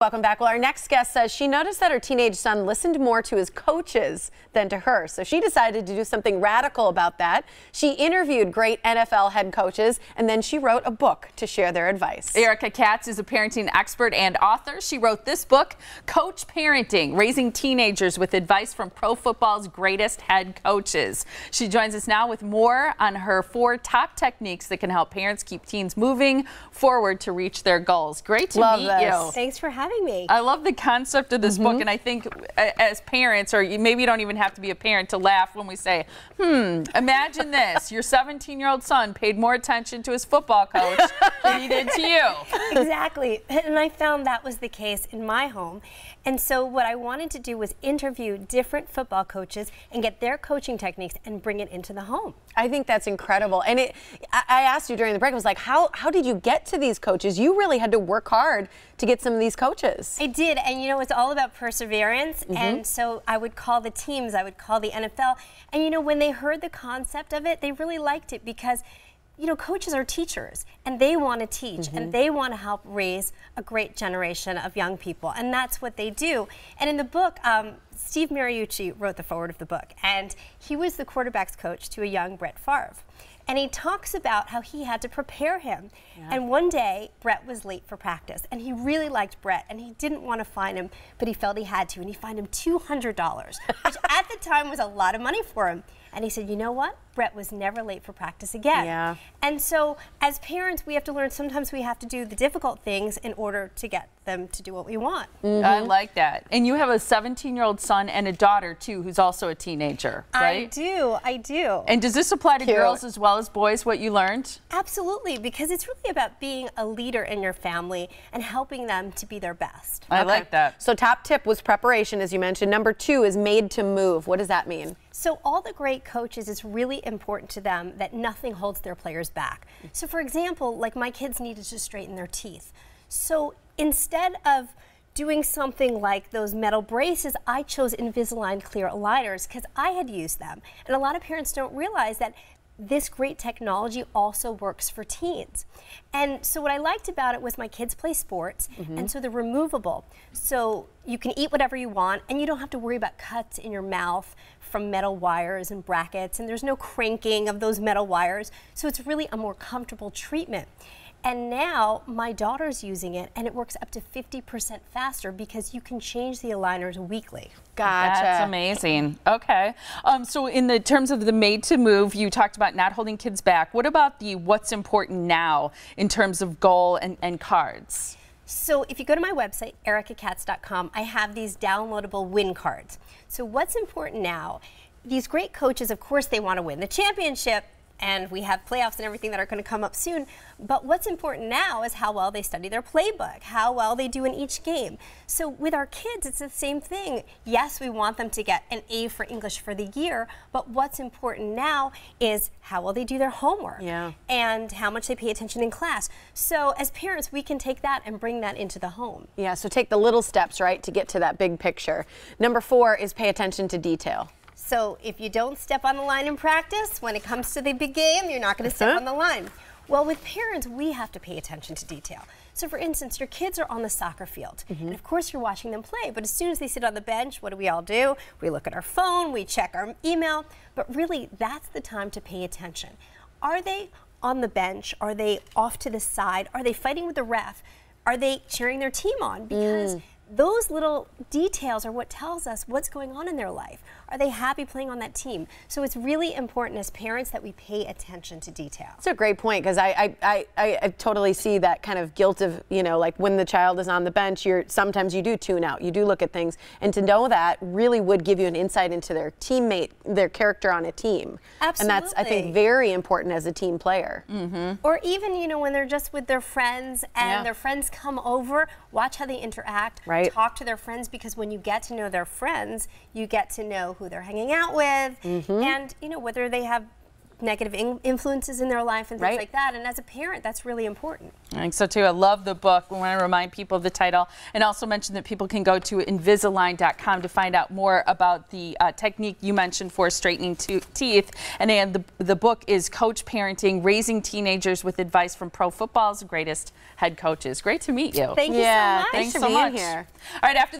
Welcome back. Well, our next guest says she noticed that her teenage son listened more to his coaches than to her. So she decided to do something radical about that. She interviewed great NFL head coaches, and then she wrote a book to share their advice. Erika Katz is a parenting expert and author. She wrote this book, Coach Parenting, Raising Teenagers with Advice from Pro Football's Greatest Head Coaches. She joins us now with more on her 4 top techniques that can help parents keep teens moving forward to reach their goals. Great to meet you. Thanks for having me. I love the concept of this book, and I think as parents, or maybe you don't even have to be a parent to laugh when we say, imagine this, your 17-year-old son paid more attention to his football coach than he did to you. Exactly, and I found that was the case in my home. And so what I wanted to do was interview different football coaches and get their coaching techniques and bring it into the home. I think that's incredible. And I asked you during the break, I was like, how did you get to these coaches? You really had to work hard to get some of these coaches. I did, and you know, it's all about perseverance. And so I would call the teams, I would call the NFL, and you know, when they heard the concept of it, they really liked it because you know, coaches are teachers, and they want to teach, and they want to help raise a great generation of young people, and that's what they do. And in the book, Steve Mariucci wrote the foreword of the book, and he was the quarterback's coach to a young Brett Favre. And he talks about how he had to prepare him. And one day, Brett was late for practice, and he really liked Brett, and he didn't want to fine him, but he felt he had to, and he fined him $200, which at the time was a lot of money for him. And he said, you know what? Brett was never late for practice again. And so as parents, we have to learn sometimes we have to do the difficult things in order to get them to do what we want. I like that. And you have a 17-year-old son and a daughter, too, who's also a teenager, right? I do. And does this apply to girls as well as boys, what you learned? Absolutely, because it's really about being a leader in your family and helping them to be their best. I like that. So top tip was preparation, as you mentioned. Number 2 is made to move. What does that mean? So all the great coaches, it's really important to them that nothing holds their players back. So for example, like my kids needed to straighten their teeth. So instead of doing something like those metal braces, I chose Invasalign clear aligners because I had used them. And a lot of parents don't realize that this great technology also works for teens. And so what I liked about it was my kids play sports, and so they're removable. So you can eat whatever you want, and you don't have to worry about cuts in your mouth from metal wires and brackets, and there's no cranking of those metal wires. So it's really a more comfortable treatment. And now my daughter's using it, and it works up to 50% faster because you can change the aligners weekly. Gotcha. That's amazing. Okay. So in the terms of the made to move, you talked about not holding kids back. What about the what's important now in terms of goal and cards? So if you go to my website, erikakatz.com, I have these downloadable win cards. So what's important now, these great coaches, of course, they want to win the championship, and we have playoffs and everything that are going to come up soon. But what's important now is how well they study their playbook, how well they do in each game. So with our kids, it's the same thing. Yes, we want them to get an A for English for the year, but what's important now is how well they do their homework and how much they pay attention in class. So as parents, we can take that and bring that into the home. Yeah, so take the little steps, right, to get to that big picture. Number 4 is pay attention to detail. So if you don't step on the line in practice, when it comes to the big game, you're not going to step on the line. Well, with parents, we have to pay attention to detail. So for instance, your kids are on the soccer field, and of course you're watching them play, but as soon as they sit on the bench, what do we all do? We look at our phone, we check our email, but really that's the time to pay attention. Are they on the bench? Are they off to the side? Are they fighting with the ref? Are they cheering their team on? Because those little details are what tells us what's going on in their life. Are they happy playing on that team? So it's really important as parents that we pay attention to detail. That's a great point, because I totally see that kind of guilt of, you know, like when the child is on the bench, sometimes you do tune out, you do look at things, and to know that really would give you an insight into their teammate, their character on a team. Absolutely. And that's, I think, very important as a team player. Or even, you know, when they're just with their friends and their friends come over, watch how they interact, talk to their friends, because when you get to know their friends, you get to know who they're hanging out with, and you know, whether they have negative influences in their life and things Right. like that. And as a parent, that's really important. I think so too. I love the book. We want to remind people of the title and also mention that people can go to Invisalign.com to find out more about the technique you mentioned for straightening teeth. And the book is Coach Parenting, Raising Teenagers with Advice from Pro Football's Greatest Head Coaches. Great to meet you. Thank you so much. Thanks for so being much. here. All right, after